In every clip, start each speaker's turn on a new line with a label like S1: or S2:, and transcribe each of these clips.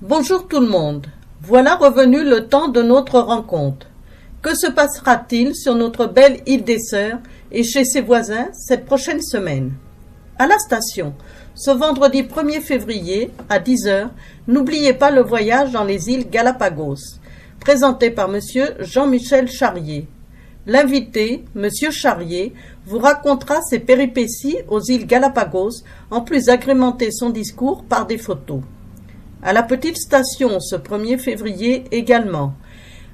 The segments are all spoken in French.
S1: Bonjour tout le monde. Voilà revenu le temps de notre rencontre. Que se passera-t-il sur notre belle île des Sœurs et chez ses voisins cette prochaine semaine? À la station, ce vendredi 1er février à 10 h, n'oubliez pas le voyage dans les îles Galapagos, présenté par monsieur Jean-Michel Charrier. L'invité, monsieur Charrier, vous racontera ses péripéties aux îles Galapagos, en plus d'agrémenter son discours par des photos. À la petite station ce 1er février également,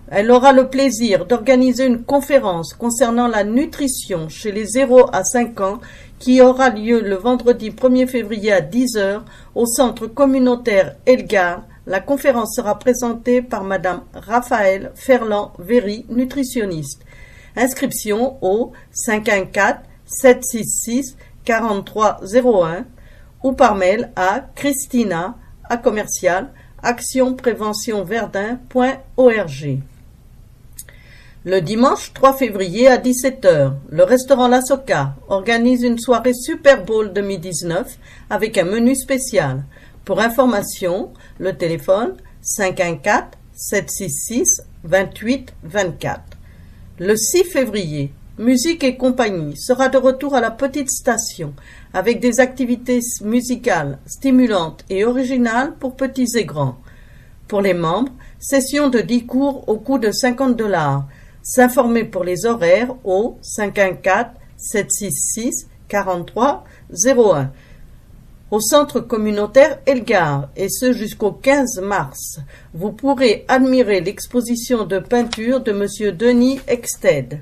S1: elle aura le plaisir d'organiser une conférence concernant la nutrition chez les 0 à 5 ans qui aura lieu le vendredi 1er février à 10 h au centre communautaire Elgar. La conférence sera présentée par madame Raphaël Ferland-Véry, nutritionniste. Inscription au 514-766-4301 ou par mail à christina@actionpréventionverdun.org. Le dimanche 3 février à 17 h, le restaurant La Soca organise une soirée Super Bowl 2019 avec un menu spécial. Pour information, le téléphone 514-766-2824. Le 6 février, Musique et compagnie sera de retour à la petite station avec des activités musicales stimulantes et originales pour petits et grands. Pour les membres, session de 10 cours au coût de $50. S'informer pour les horaires au 514-766-4301 au centre communautaire Elgar, et ce jusqu'au 15 mars. Vous pourrez admirer l'exposition de peinture de monsieur Denis Exted.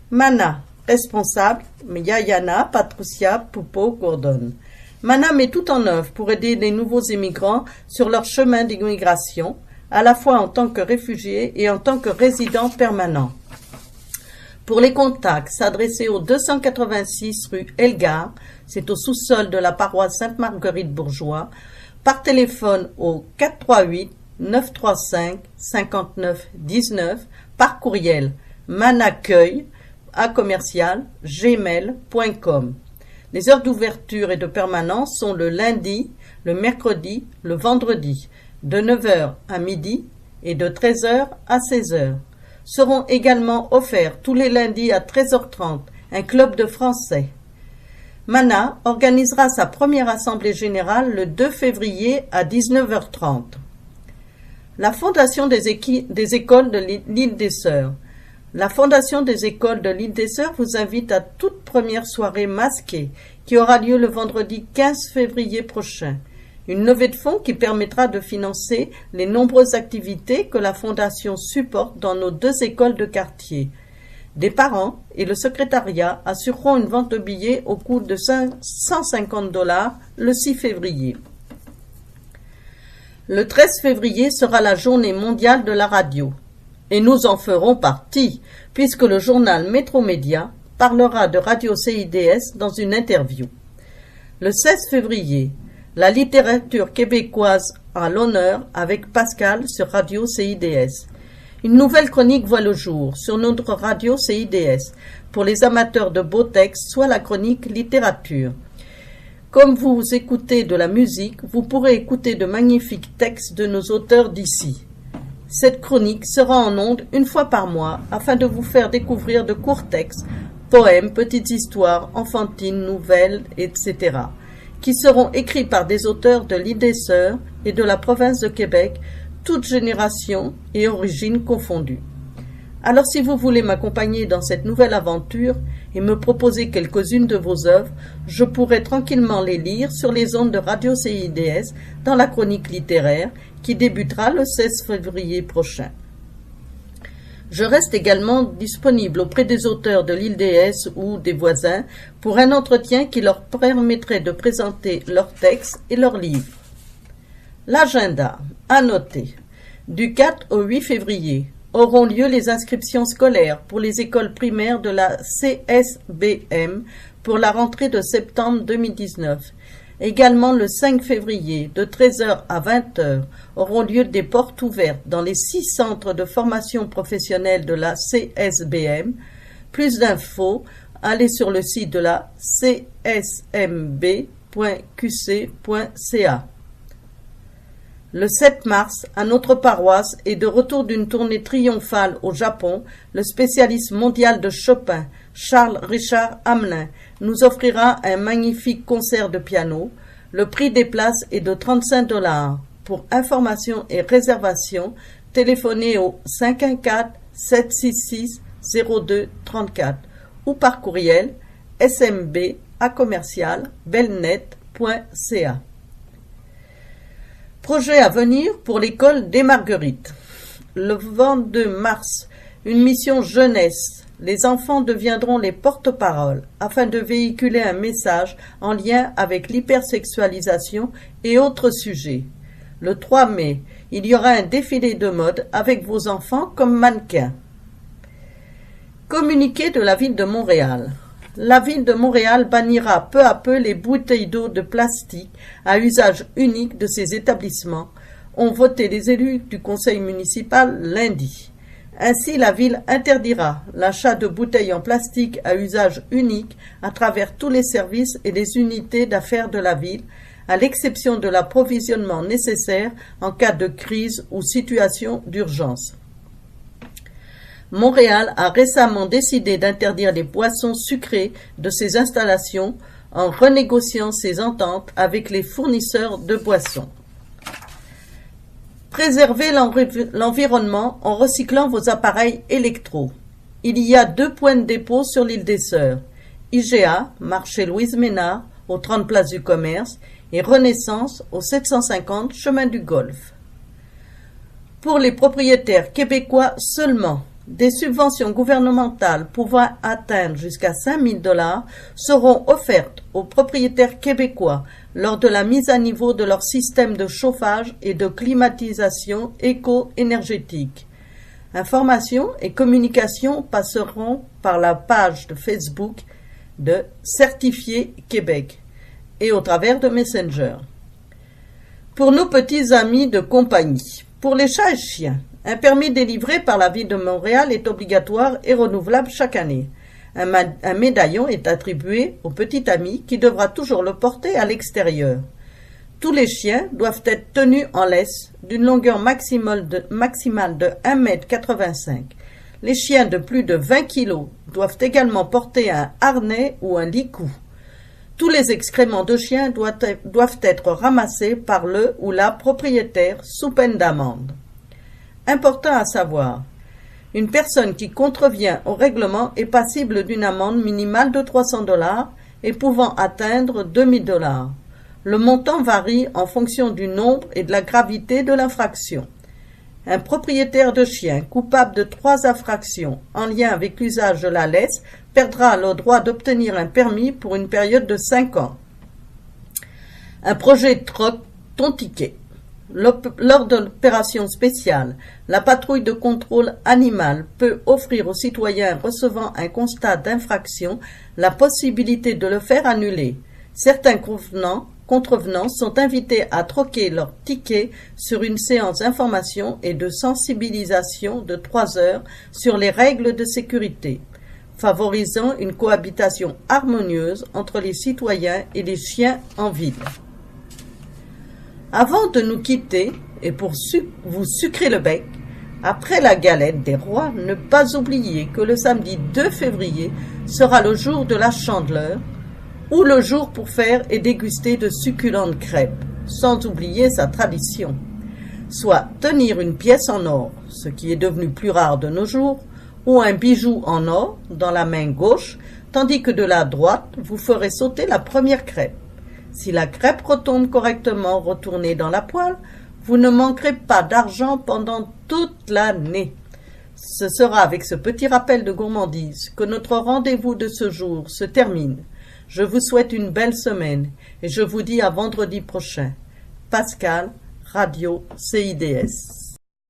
S1: Mana, responsable, Yayana Patricia Poupeau Gordon. Mana met tout en œuvre pour aider les nouveaux immigrants sur leur chemin d'immigration, à la fois en tant que réfugiés et en tant que résidents permanents. Pour les contacts, s'adresser au 286 rue Elgar, c'est au sous-sol de la paroisse Sainte-Marguerite-Bourgeois, par téléphone au 438-935-5919, par courriel manaccueil@gmail.com. Les heures d'ouverture et de permanence sont le lundi, le mercredi, le vendredi, de 9 h à midi et de 13 h à 16 h. Seront également offerts tous les lundis à 13h30 un club de français. Mana organisera sa première assemblée générale le 2 février à 19h30. La Fondation des écoles de l'île des Sœurs. La Fondation des écoles de l'île des Sœurs vous invite à toute première soirée masquée qui aura lieu le vendredi 15 février prochain. Une levée de fonds qui permettra de financer les nombreuses activités que la Fondation supporte dans nos 2 écoles de quartier. Des parents et le secrétariat assureront une vente de billets au coût de $150 le 6 février. Le 13 février sera la journée mondiale de la radio. Et nous en ferons partie, puisque le journal Métromédia parlera de Radio CIDS dans une interview. Le 16 février, la littérature québécoise à l'honneur avec Pascal sur Radio CIDS. Une nouvelle chronique voit le jour sur notre Radio CIDS pour les amateurs de beaux textes, soit la chronique littérature. Comme vous écoutez de la musique, vous pourrez écouter de magnifiques textes de nos auteurs d'ici. Cette chronique sera en ondes une fois par mois afin de vous faire découvrir de courts textes, poèmes, petites histoires, enfantines, nouvelles, etc., qui seront écrits par des auteurs de l'île des Sœurs et de la province de Québec, toutes générations et origines confondues. Alors si vous voulez m'accompagner dans cette nouvelle aventure et me proposer quelques-unes de vos œuvres, je pourrai tranquillement les lire sur les ondes de Radio CIDS dans la chronique littéraire qui débutera le 16 février prochain. Je reste également disponible auprès des auteurs de l'île DS ou des voisins pour un entretien qui leur permettrait de présenter leurs textes et leurs livres. L'agenda, à noter. Du 4 au 8 février auront lieu les inscriptions scolaires pour les écoles primaires de la CSBM pour la rentrée de septembre 2019. Également le 5 février, de 13 h à 20 h, auront lieu des portes ouvertes dans les 6 centres de formation professionnelle de la CSBM. Plus d'infos, allez sur le site de la csmb.qc.ca. Le 7 mars, à notre paroisse et de retour d'une tournée triomphale au Japon, le spécialiste mondial de Chopin, Charles Richard Hamelin, nous offrira un magnifique concert de piano. Le prix des places est de 35 $. Pour information et réservation, téléphonez au 514-766-0234 ou par courriel smb@belnet.ca. Projet à venir pour l'école des Marguerites. Le 22 mars, une mission jeunesse. Les enfants deviendront les porte-paroles afin de véhiculer un message en lien avec l'hypersexualisation et autres sujets. Le 3 mai, il y aura un défilé de mode avec vos enfants comme mannequins. Communiqué de la ville de Montréal. La ville de Montréal bannira peu à peu les bouteilles d'eau de plastique à usage unique de ces établissements, ont voté les élus du conseil municipal lundi. Ainsi, la ville interdira l'achat de bouteilles en plastique à usage unique à travers tous les services et les unités d'affaires de la ville, à l'exception de l'approvisionnement nécessaire en cas de crise ou situation d'urgence. Montréal a récemment décidé d'interdire les boissons sucrées de ses installations en renégociant ses ententes avec les fournisseurs de boissons. Préservez l'environnement en recyclant vos appareils électro. Il y a 2 points de dépôt sur l'île des Sœurs. IGA, marché Louise Ménard, au 30 Place du Commerce, et Renaissance, au 750 Chemin du Golfe. Pour les propriétaires québécois seulement, des subventions gouvernementales pouvant atteindre jusqu'à 5 000 $ seront offertes aux propriétaires québécois lors de la mise à niveau de leur système de chauffage et de climatisation éco-énergétique. Informations et communications passeront par la page de Facebook de Certifié Québec et au travers de Messenger. Pour nos petits amis de compagnie, pour les chats et chiens, un permis délivré par la ville de Montréal est obligatoire et renouvelable chaque année. Un médaillon est attribué au petit ami qui devra toujours le porter à l'extérieur. Tous les chiens doivent être tenus en laisse d'une longueur maximale de 1,85 m. Les chiens de plus de 20 kg doivent également porter un harnais ou un licou. Tous les excréments de chiens doivent être ramassés par le ou la propriétaire sous peine d'amende. Important à savoir, une personne qui contrevient au règlement est passible d'une amende minimale de 300 $ et pouvant atteindre 2 000 $. Le montant varie en fonction du nombre et de la gravité de l'infraction. Un propriétaire de chien coupable de 3 infractions en lien avec l'usage de la laisse perdra le droit d'obtenir un permis pour une période de 5 ans. Un projet troc ton ticket. Lors de l'opération spéciale, la patrouille de contrôle animal peut offrir aux citoyens recevant un constat d'infraction la possibilité de le faire annuler. Certains contrevenants sont invités à troquer leur ticket sur une séance d'information et de sensibilisation de 3 heures sur les règles de sécurité, favorisant une cohabitation harmonieuse entre les citoyens et les chiens en ville. Avant de nous quitter, et pour vous sucrer le bec, après la galette des rois, ne pas oublier que le samedi 2 février sera le jour de la Chandeleur, ou le jour pour faire et déguster de succulentes crêpes, sans oublier sa tradition, soit tenir une pièce en or, ce qui est devenu plus rare de nos jours, ou un bijou en or dans la main gauche, tandis que de la droite, vous ferez sauter la première crêpe. Si la crêpe retombe correctement retournée dans la poêle, vous ne manquerez pas d'argent pendant toute l'année. Ce sera avec ce petit rappel de gourmandise que notre rendez-vous de ce jour se termine. Je vous souhaite une belle semaine et je vous dis à vendredi prochain. Pascal, Radio CIDS.